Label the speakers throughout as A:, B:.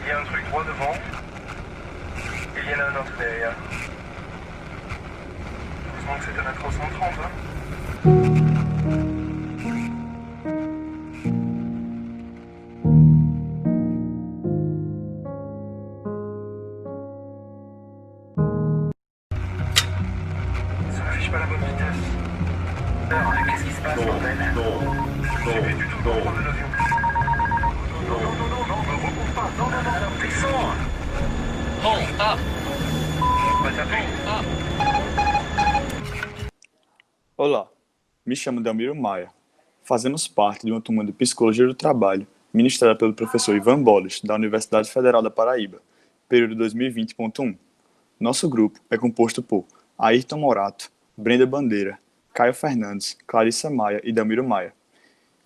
A: y a un truc droit devant, et il y en a un autre derrière. Heureusement que c'était la 330, hein. Ça n'affiche pas la bonne vitesse. Alors, qu'est-ce qui se passe, bordel? J'ai plus du tout le contrôle de l'avion. Non, non, non, non, non, ne recouvre pas. Non, non, non, non, descends.
B: Hold up!
A: Vai taper.
C: Olá, me chamo Delmiro Maia. Fazemos parte de uma turma de Psicologia do Trabalho, ministrada pelo professor Ivan Bolis, da Universidade Federal da Paraíba, período 2020.1. Nosso grupo é composto por Ayrton Morato, Brenda Bandeira, Caio Fernandes, Clarissa Maia e Delmiro Maia.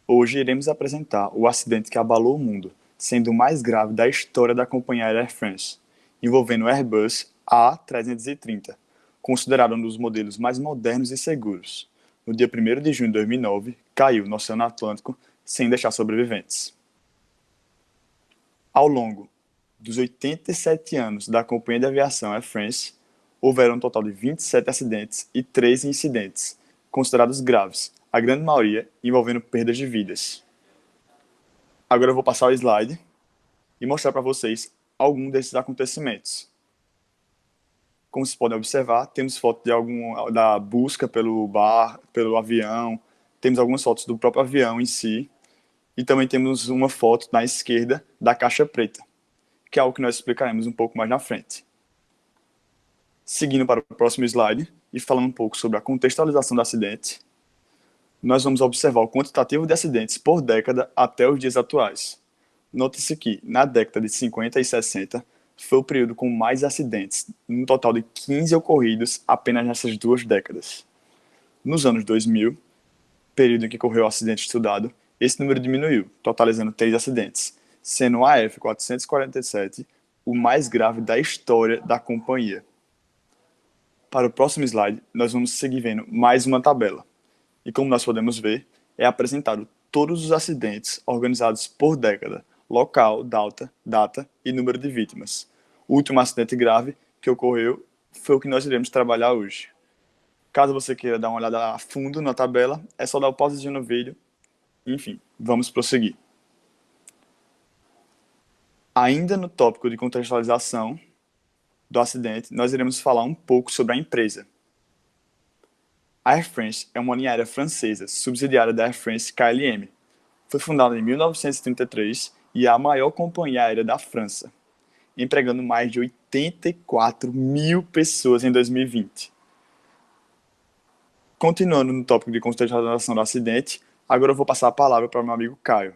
C: Hoje iremos apresentar o acidente que abalou o mundo, sendo o mais grave da história da companhia Air France, envolvendo o Airbus A330, considerado um dos modelos mais modernos e seguros. No dia 1º de junho de 2009, caiu no Oceano Atlântico sem deixar sobreviventes. Ao longo dos 87 anos da companhia de aviação Air France, houveram um total de 27 acidentes e 13 incidentes, considerados graves, a grande maioria envolvendo perdas de vidas. Agora eu vou passar o slide e mostrar para vocês algum desses acontecimentos. Como vocês podem observar, temos fotos da busca pelo avião, temos algumas fotos do próprio avião em si, e também temos uma foto na esquerda da caixa preta, que é algo que nós explicaremos um pouco mais na frente. Seguindo para o próximo slide, e falando um pouco sobre a contextualização do acidente, nós vamos observar o quantitativo de acidentes por década até os dias atuais. Note-se que, na década de 50 e 60, foi o período com mais acidentes, um total de 15 ocorridos apenas nessas duas décadas. Nos anos 2000, período em que ocorreu o acidente estudado, esse número diminuiu, totalizando 3 acidentes, sendo o AF447 o mais grave da história da companhia. Para o próximo slide, nós vamos seguir vendo mais uma tabela. E como nós podemos ver, é apresentado todos os acidentes organizados por década, local, data e número de vítimas. O último acidente grave que ocorreu foi o que nós iremos trabalhar hoje. Caso você queira dar uma olhada a fundo na tabela, é só dar o pausezinho no vídeo. Enfim, vamos prosseguir. Ainda no tópico de contextualização do acidente, nós iremos falar um pouco sobre a empresa. A Air France é uma linha aérea francesa, subsidiária da Air France KLM. Foi fundada em 1933 e é a maior companhia aérea da França, empregando mais de 84 mil pessoas em 2020. Continuando no tópico de contextualização do acidente, agora eu vou passar a palavra para o meu amigo Caio.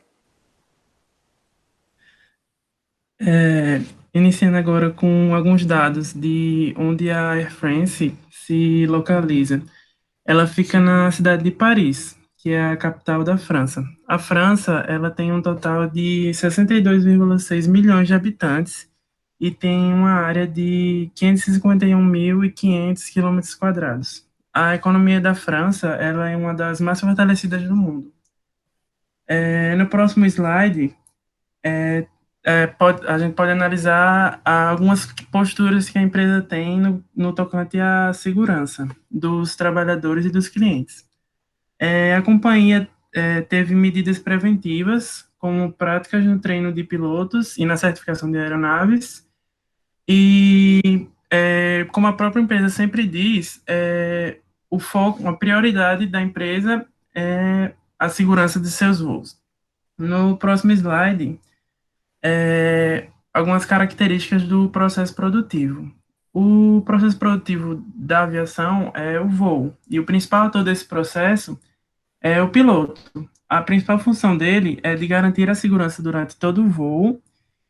D: Iniciando agora com alguns dados de onde a Air France se localiza. Ela fica na cidade de Paris, que é a capital da França. A França, ela tem um total de 62,6 milhões de habitantes e tem uma área de 551.500 quilômetros quadrados. A economia da França, ela é uma das mais fortalecidas do mundo. No próximo slide, a gente pode analisar algumas posturas que a empresa tem no tocante à segurança dos trabalhadores e dos clientes. A companhia teve medidas preventivas, como práticas no treino de pilotos e na certificação de aeronaves, e como a própria empresa sempre diz, o foco, a prioridade da empresa é a segurança de seus voos. No próximo slide, algumas características do processo produtivo. O processo produtivo da aviação é o voo, e o principal ator desse processo é o piloto. A principal função dele é de garantir a segurança durante todo o voo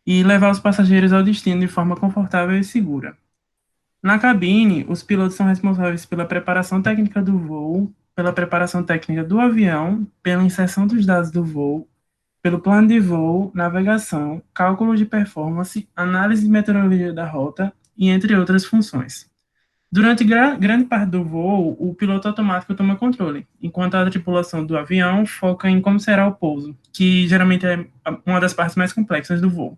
D: e levar os passageiros ao destino de forma confortável e segura. Na cabine, os pilotos são responsáveis pela preparação técnica do voo, pela preparação técnica do avião, pela inserção dos dados do voo, pelo plano de voo, navegação, cálculo de performance, análise de meteorologia da rota e entre outras funções. Durante grande parte do voo, o piloto automático toma controle, enquanto a tripulação do avião foca em como será o pouso, que geralmente é uma das partes mais complexas do voo.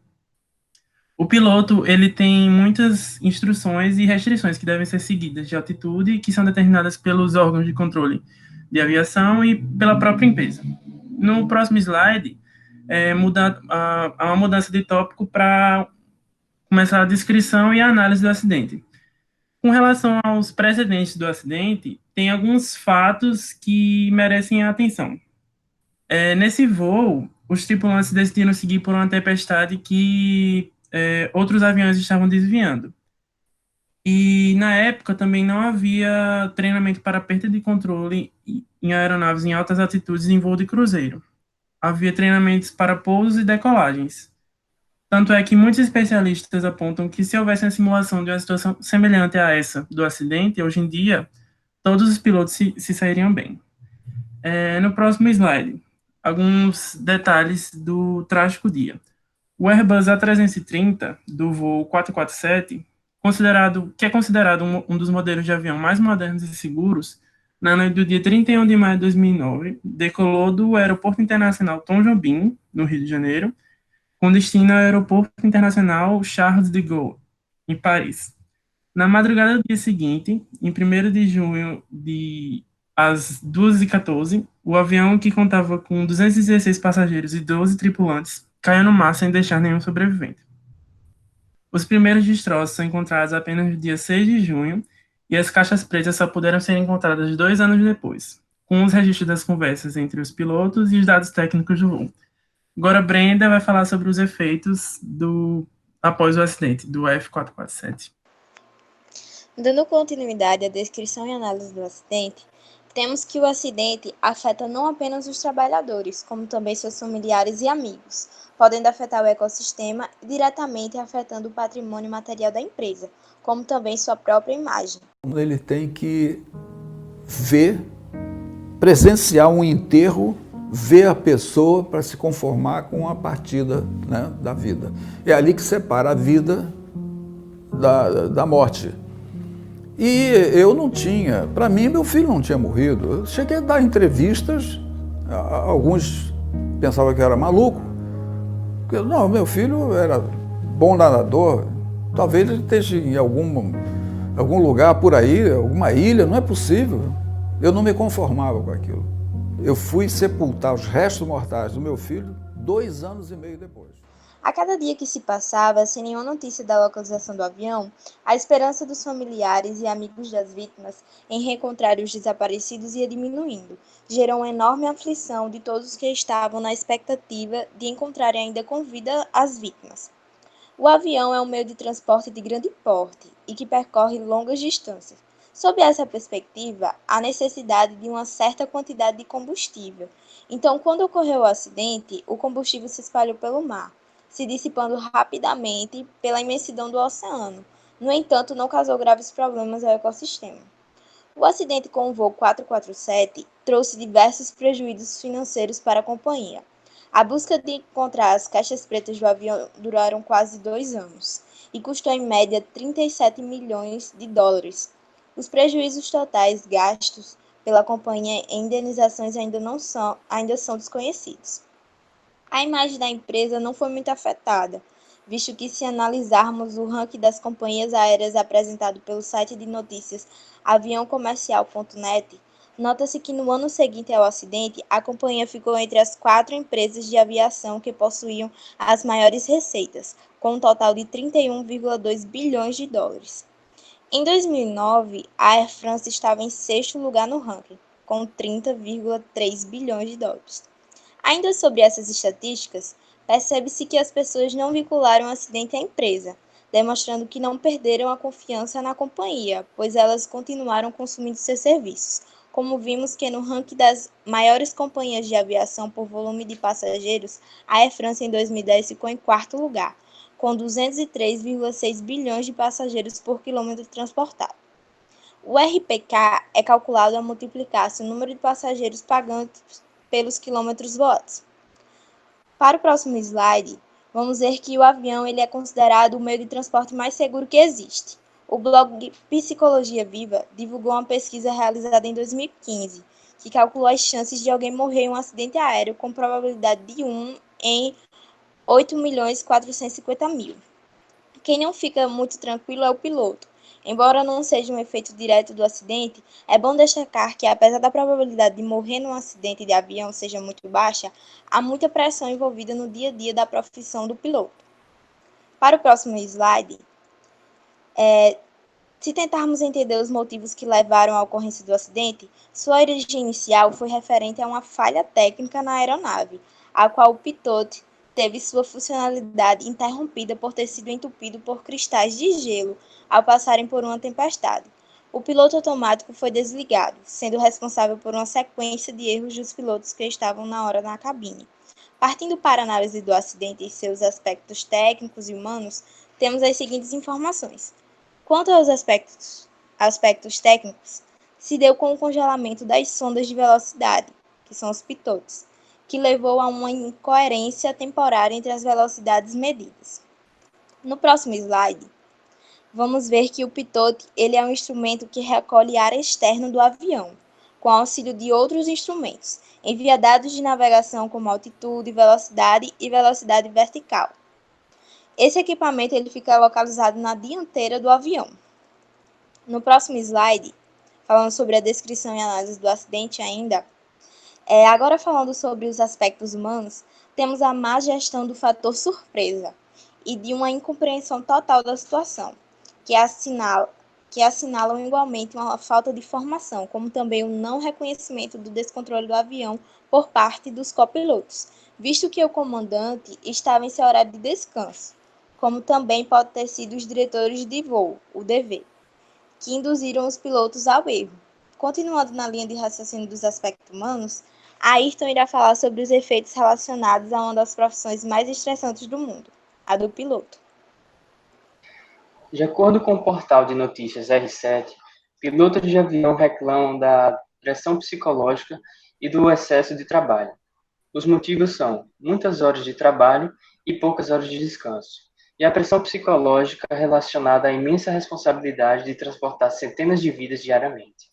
D: O piloto, ele tem muitas instruções e restrições que devem ser seguidas de altitude, que são determinadas pelos órgãos de controle de aviação e pela própria empresa. No próximo slide, há uma mudança de tópico para começar a descrição e a análise do acidente. Com relação aos precedentes do acidente, tem alguns fatos que merecem a atenção. Nesse voo, os tripulantes decidiram seguir por uma tempestade que outros aviões estavam desviando. E na época também não havia treinamento para perda de controle em aeronaves em altas altitudes em voo de cruzeiro. Havia treinamentos para pousos e decolagens. Tanto é que muitos especialistas apontam que se houvesse uma simulação de uma situação semelhante a essa do acidente, hoje em dia, todos os pilotos se sairiam bem. No próximo slide, alguns detalhes do trágico dia. O Airbus A330 do voo 447, que é considerado um dos modelos de avião mais modernos e seguros, na noite do dia 31 de maio de 2009, decolou do Aeroporto Internacional Tom Jobim, no Rio de Janeiro, com destino ao Aeroporto Internacional Charles de Gaulle, em Paris. Na madrugada do dia seguinte, em 1º de junho, às 2h14, o avião, que contava com 216 passageiros e 12 tripulantes, caiu no mar sem deixar nenhum sobrevivente. Os primeiros destroços são encontrados apenas no dia 6 de junho e as caixas pretas só puderam ser encontradas 2 anos depois, com os registros das conversas entre os pilotos e os dados técnicos do voo. Agora, Brenda vai falar sobre os efeitos após o acidente do F447.
E: Dando continuidade à descrição e análise do acidente, temos que o acidente afeta não apenas os trabalhadores, como também seus familiares e amigos, podendo afetar o ecossistema e diretamente afetando o patrimônio material da empresa, como também sua própria imagem.
F: Ele tem que presenciar um enterro, ver a pessoa para se conformar com a partida, né, da vida. É ali que separa a vida da morte. E eu não tinha, para mim, meu filho não tinha morrido. Eu cheguei a dar entrevistas, alguns pensavam que eu era maluco. Não, meu filho era bom nadador, talvez ele esteja em algum lugar por aí, alguma ilha, não é possível. Eu não me conformava com aquilo. Eu fui sepultar os restos mortais do meu filho 2 anos e meio depois.
E: A cada dia que se passava, sem nenhuma notícia da localização do avião, a esperança dos familiares e amigos das vítimas em reencontrar os desaparecidos ia diminuindo, gerou uma enorme aflição de todos os que estavam na expectativa de encontrarem ainda com vida as vítimas. O avião é um meio de transporte de grande porte e que percorre longas distâncias. Sob essa perspectiva, há necessidade de uma certa quantidade de combustível. Então, quando ocorreu o acidente, o combustível se espalhou pelo mar, se dissipando rapidamente pela imensidão do oceano. No entanto, não causou graves problemas ao ecossistema. O acidente com o voo 447 trouxe diversos prejuízos financeiros para a companhia. A busca de encontrar as caixas pretas do avião duraram quase 2 anos e custou em média 37 milhões de dólares. Os prejuízos totais gastos pela companhia em indenizações ainda são desconhecidos. A imagem da empresa não foi muito afetada, visto que, se analisarmos o ranking das companhias aéreas apresentado pelo site de notícias aviãocomercial.net, nota-se que no ano seguinte ao acidente, a companhia ficou entre as 4 empresas de aviação que possuíam as maiores receitas, com um total de 31,2 bilhões de dólares. Em 2009, a Air France estava em 6º lugar no ranking, com 30,3 bilhões de dólares. Ainda sobre essas estatísticas, percebe-se que as pessoas não vincularam o acidente à empresa, demonstrando que não perderam a confiança na companhia, pois elas continuaram consumindo seus serviços, como vimos que no ranking das maiores companhias de aviação por volume de passageiros, a Air France em 2010 ficou em 4º lugar, com 203,6 bilhões de passageiros por quilômetro transportado. O RPK é calculado a multiplicar-se o número de passageiros pagantes pelos quilômetros voados. Para o próximo slide, vamos ver que o avião ele é considerado o meio de transporte mais seguro que existe. O blog Psicologia Viva divulgou uma pesquisa realizada em 2015, que calculou as chances de alguém morrer em um acidente aéreo com probabilidade de 1 em 8.450.000. Quem não fica muito tranquilo é o piloto. Embora não seja um efeito direto do acidente, é bom destacar que, apesar da probabilidade de morrer num acidente de avião seja muito baixa, há muita pressão envolvida no dia a dia da profissão do piloto. Para o próximo slide, se tentarmos entender os motivos que levaram à ocorrência do acidente, sua origem inicial foi referente a uma falha técnica na aeronave, a qual o pitot teve sua funcionalidade interrompida por ter sido entupido por cristais de gelo ao passarem por uma tempestade. O piloto automático foi desligado, sendo responsável por uma sequência de erros dos pilotos que estavam na hora na cabine. Partindo para a análise do acidente e seus aspectos técnicos e humanos, temos as seguintes informações. Quanto aos aspectos técnicos, se deu com o congelamento das sondas de velocidade, que são os pitotes, que levou a uma incoerência temporária entre as velocidades medidas. No próximo slide, vamos ver que o pitot ele é um instrumento que recolhe ar externo do avião, com auxílio de outros instrumentos, envia dados de navegação como altitude, velocidade e velocidade vertical. Esse equipamento ele fica localizado na dianteira do avião. No próximo slide, falando sobre a descrição e análise do acidente ainda, agora falando sobre os aspectos humanos, temos a má gestão do fator surpresa e de uma incompreensão total da situação, que assinalam igualmente uma falta de formação, como também o não reconhecimento do descontrole do avião por parte dos copilotos, visto que o comandante estava em seu horário de descanso, como também pode ter sido os diretores de voo, o DV, que induziram os pilotos ao erro. Continuando na linha de raciocínio dos aspectos humanos, Ayrton irá falar sobre os efeitos relacionados a uma das profissões mais estressantes do mundo, a do piloto.
G: De acordo com o portal de notícias R7, pilotos de avião reclamam da pressão psicológica e do excesso de trabalho. Os motivos são muitas horas de trabalho e poucas horas de descanso, e a pressão psicológica relacionada à imensa responsabilidade de transportar centenas de vidas diariamente.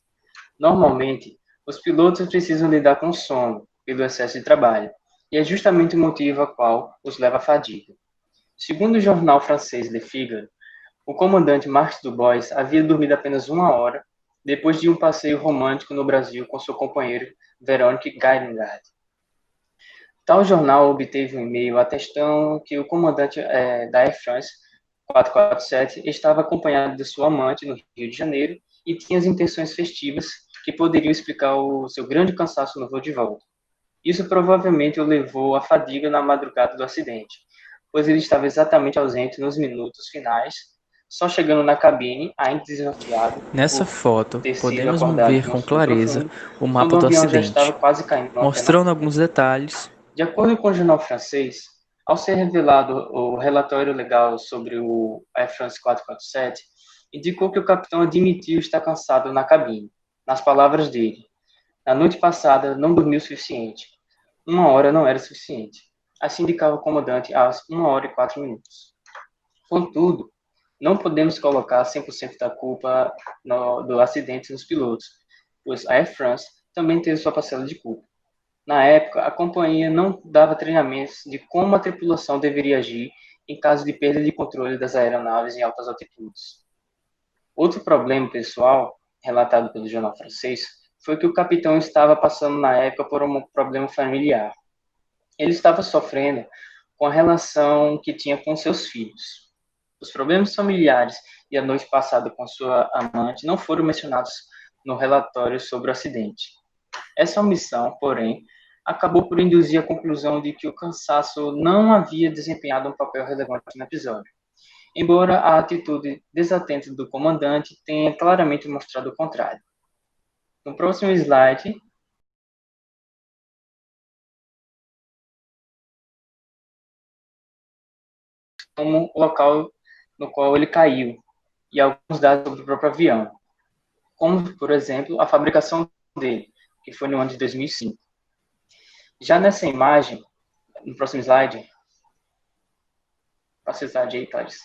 G: Normalmente, os pilotos precisam lidar com sono pelo excesso de trabalho, e é justamente o motivo a qual os leva à fadiga. Segundo o jornal francês Le Figaro, o comandante Marc Dubois havia dormido apenas 1 hora depois de um passeio romântico no Brasil com seu companheiro Véronique Guillengaard. Tal jornal obteve um e-mail atestando que o comandante da Air France 447 estava acompanhado de sua amante no Rio de Janeiro e tinha as intenções festivas que poderiam explicar o seu grande cansaço no voo de volta. Isso provavelmente o levou à fadiga na madrugada do acidente, pois ele estava exatamente ausente nos minutos finais, só chegando na cabine, ainda desnorteado.
H: Nessa foto, podemos ver com clareza o mapa do acidente, mostrando alguns detalhes.
G: De acordo com o jornal francês, ao ser revelado o relatório legal sobre o Air France 447, indicou que o capitão admitiu estar cansado na cabine. Nas palavras dele, na noite passada não dormiu o suficiente. 1 hora não era suficiente. Assim indicava o comandante às 1 hora e 4 minutos. Contudo, não podemos colocar 100% da culpa do acidente nos pilotos, pois a Air France também teve sua parcela de culpa. Na época, a companhia não dava treinamentos de como a tripulação deveria agir em caso de perda de controle das aeronaves em altas altitudes. Outro problema pessoal, relatado pelo jornal francês, foi que o capitão estava passando na época por um problema familiar. Ele estava sofrendo com a relação que tinha com seus filhos. Os problemas familiares e a noite passada com sua amante não foram mencionados no relatório sobre o acidente. Essa omissão, porém, acabou por induzir a conclusão de que o cansaço não havia desempenhado um papel relevante no episódio, embora a atitude desatenta do comandante tenha claramente mostrado o contrário. No próximo slide, como o local no qual ele caiu e alguns dados sobre o próprio avião, como, por exemplo, a fabricação dele, que foi no ano de 2005. Já nessa imagem, no próximo slide, aí, Thales.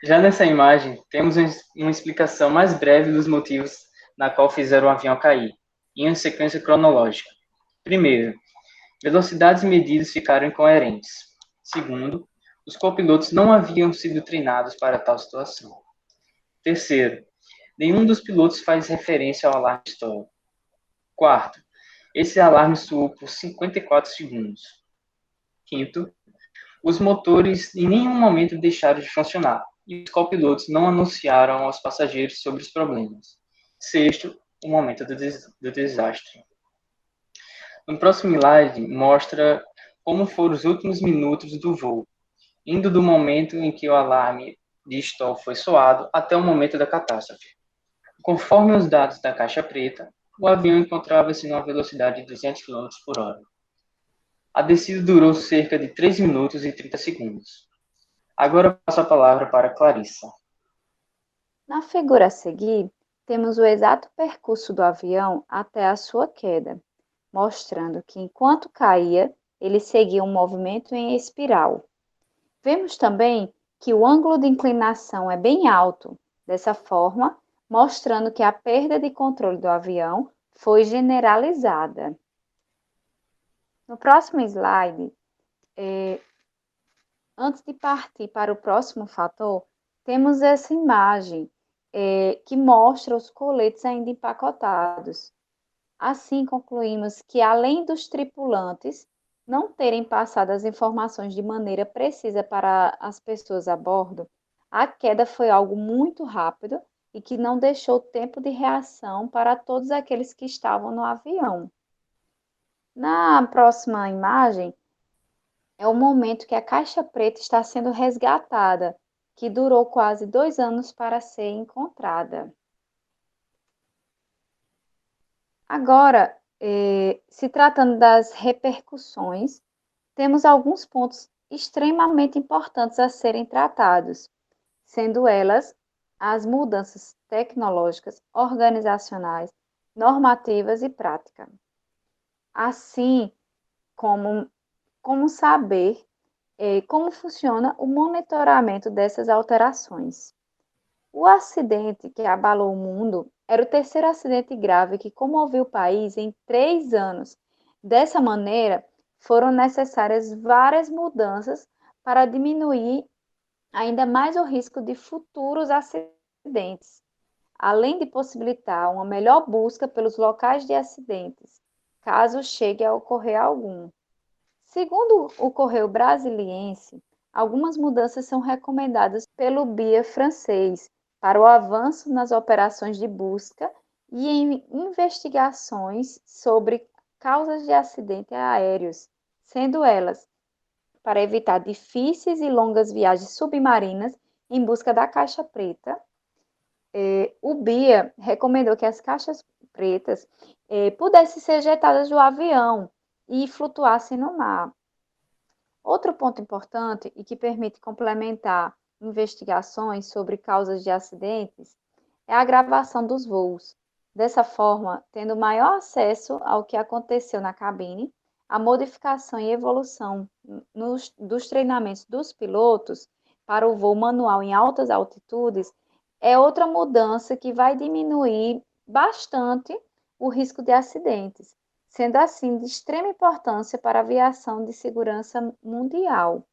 G: Já nessa imagem, temos uma explicação mais breve dos motivos na qual fizeram o avião cair, em uma sequência cronológica. Primeiro, velocidades medidas ficaram incoerentes. Segundo, Os copilotos não haviam sido treinados para tal situação. Terceiro, nenhum dos pilotos faz referência ao alarme histórico. Quarto, esse alarme soou por 54 segundos. Quinto, os motores em nenhum momento deixaram de funcionar e os copilotos não anunciaram aos passageiros sobre os problemas. Sexto, o momento do desastre. No próximo slide, mostra como foram os últimos minutos do voo, indo do momento em que o alarme de stall foi soado até o momento da catástrofe. Conforme os dados da caixa preta, o avião encontrava-se numa velocidade de 200 km por hora. A descida durou cerca de 3 minutos e 30 segundos. Agora passo a palavra para Clarissa.
I: Na figura a seguir, temos o exato percurso do avião até a sua queda, mostrando que enquanto caía, ele seguia um movimento em espiral. Vemos também que o ângulo de inclinação é bem alto, dessa forma, mostrando que a perda de controle do avião foi generalizada. No próximo slide, antes de partir para o próximo fator, temos essa imagem que mostra os coletes ainda empacotados. Assim, concluímos que, além dos tripulantes não terem passado as informações de maneira precisa para as pessoas a bordo, a queda foi algo muito rápido e que não deixou tempo de reação para todos aqueles que estavam no avião. Na próxima imagem, é o momento que a caixa preta está sendo resgatada, que durou quase 2 anos para ser encontrada. Agora, se tratando das repercussões, temos alguns pontos extremamente importantes a serem tratados, sendo elas as mudanças tecnológicas, organizacionais, normativas e práticas. Assim como saber como funciona o monitoramento dessas alterações. O acidente que abalou o mundo era o terceiro acidente grave que comoveu o país em 3 anos. Dessa maneira, foram necessárias várias mudanças para diminuir ainda mais o risco de futuros acidentes, além de possibilitar uma melhor busca pelos locais de acidentes, caso chegue a ocorrer algum. Segundo o Correio Brasiliense, algumas mudanças são recomendadas pelo BIA francês para o avanço nas operações de busca e em investigações sobre causas de acidentes aéreos, sendo elas para evitar difíceis e longas viagens submarinas em busca da caixa preta. O BIA recomendou que as caixas pretas pudessem ser ejetadas do avião e flutuassem no mar. Outro ponto importante e que permite complementar investigações sobre causas de acidentes é a gravação dos voos. Dessa forma, tendo maior acesso ao que aconteceu na cabine, a modificação e evolução dos treinamentos dos pilotos para o voo manual em altas altitudes é outra mudança que vai diminuir bastante o risco de acidentes, sendo assim de extrema importância para a aviação de segurança mundial.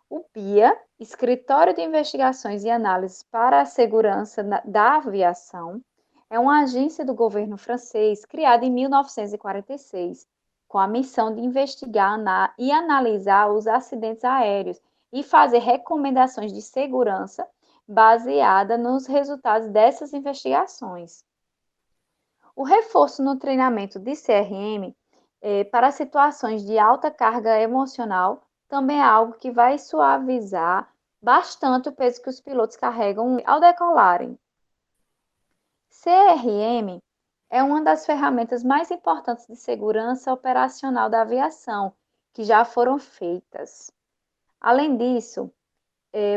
I: O BIA, Escritório de Investigações e Análises para a Segurança da Aviação, é uma agência do governo francês criada em 1946, com a missão de investigar e analisar os acidentes aéreos e fazer recomendações de segurança baseada nos resultados dessas investigações. O reforço no treinamento de CRM para situações de alta carga emocional também é algo que vai suavizar bastante o peso que os pilotos carregam ao decolarem. CRM é uma das ferramentas mais importantes de segurança operacional da aviação que já foram feitas. Além disso,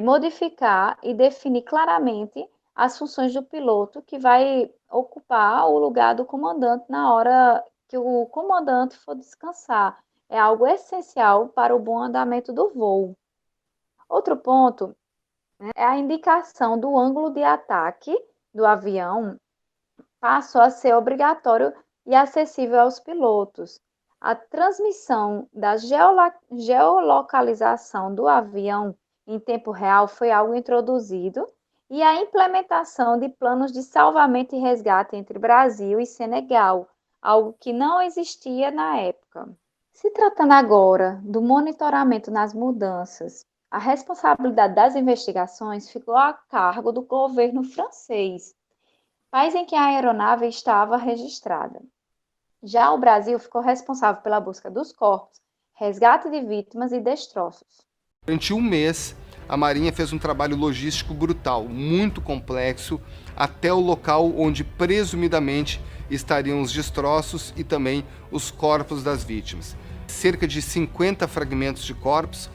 I: modificar e definir claramente as funções do piloto que vai ocupar o lugar do comandante na hora que o comandante for descansar. É algo essencial para o bom andamento do voo. Outro ponto é a indicação do ângulo de ataque do avião passou a ser obrigatório e acessível aos pilotos. A transmissão da geolocalização do avião em tempo real foi algo introduzido e a implementação de planos de salvamento e resgate entre Brasil e Senegal, algo que não existia na época. Se tratando agora do monitoramento nas mudanças, a responsabilidade das investigações ficou a cargo do governo francês, país em que a aeronave estava registrada. Já o Brasil ficou responsável pela busca dos corpos, resgate de vítimas e destroços.
J: Durante um mês, a Marinha fez um trabalho logístico brutal, muito complexo, até o local onde presumidamente estariam os destroços e também os corpos das vítimas. Cerca de 50 fragmentos de corpos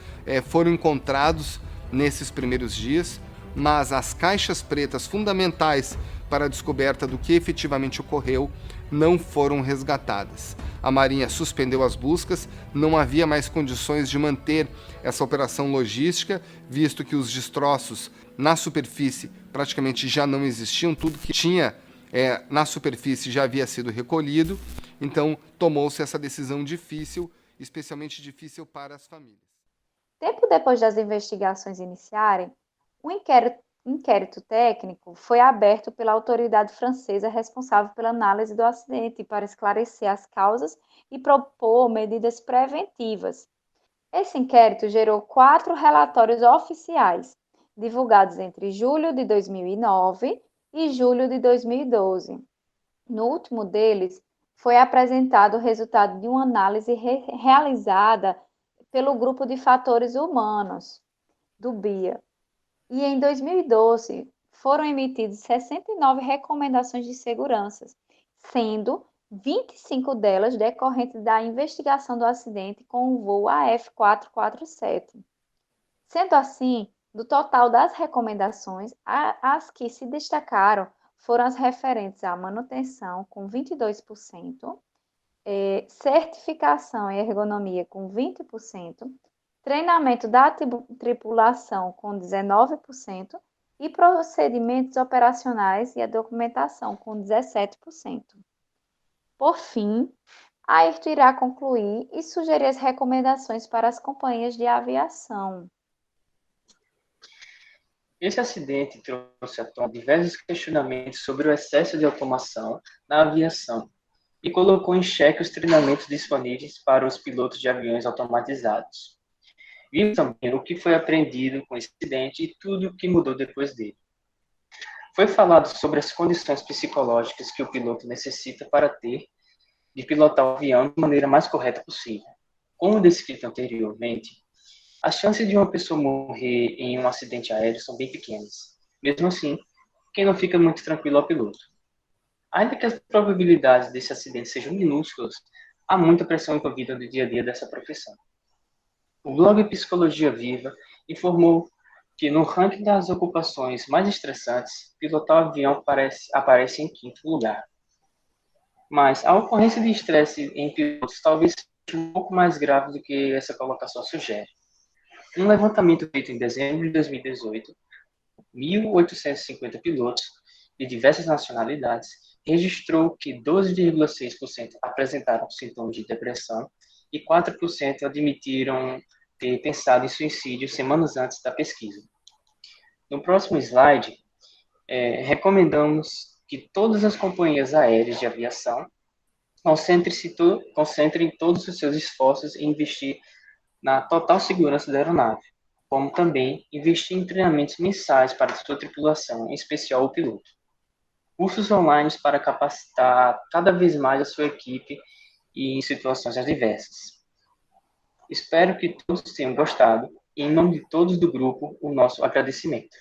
J: foram encontrados nesses primeiros dias, mas as caixas pretas fundamentais para a descoberta do que efetivamente ocorreu não foram resgatadas. A Marinha suspendeu as buscas, não havia mais condições de manter essa operação logística, visto que os destroços na superfície praticamente já não existiam, tudo que tinha na superfície já havia sido recolhido, então tomou-se essa decisão difícil, especialmente difícil para as famílias.
I: Tempo depois das investigações iniciarem, um inquérito técnico foi aberto pela autoridade francesa responsável pela análise do acidente para esclarecer as causas e propor medidas preventivas. Esse inquérito gerou 4 relatórios oficiais, divulgados entre julho de 2009 e julho de 2012. No último deles, foi apresentado o resultado de uma análise realizada pelo Grupo de Fatores Humanos, do BIA. E em 2012, foram emitidas 69 recomendações de segurança, sendo 25 delas decorrentes da investigação do acidente com o voo AF447. Sendo assim, do total das recomendações, as que se destacaram foram as referentes à manutenção, com 22%, certificação e ergonomia, com 20%, treinamento da tripulação, com 19%, e procedimentos operacionais e a documentação, com 17%. Por fim, a Ayrton irá concluir e sugerir as recomendações para as companhias de aviação.
G: Esse acidente trouxe à tona diversos questionamentos sobre o excesso de automação na aviação e colocou em xeque os treinamentos disponíveis para os pilotos de aviões automatizados. Vimos também o que foi aprendido com esse acidente e tudo o que mudou depois dele. Foi falado sobre as condições psicológicas que o piloto necessita para ter de pilotar o avião de maneira mais correta possível. Como descrito anteriormente, as chances de uma pessoa morrer em um acidente aéreo são bem pequenas. Mesmo assim, quem não fica muito tranquilo é o piloto. Ainda que as probabilidades desse acidente sejam minúsculas, há muita pressão envolvida no dia a dia dessa profissão. O blog Psicologia Viva informou que no ranking das ocupações mais estressantes, pilotar o avião aparece em 5º lugar. Mas a ocorrência de estresse em pilotos talvez seja um pouco mais grave do que essa colocação sugere. Um levantamento feito em dezembro de 2018, 1.850 pilotos de diversas nacionalidades registrou que 12,6% apresentaram sintomas de depressão e 4% admitiram ter pensado em suicídio semanas antes da pesquisa. No próximo slide, recomendamos que todas as companhias aéreas de aviação concentrem todos os seus esforços em investir na total segurança da aeronave, como também investir em treinamentos mensais para sua tripulação, em especial o piloto. Cursos online para capacitar cada vez mais a sua equipe e em situações adversas. Espero que todos tenham gostado e, em nome de todos do grupo, o nosso agradecimento.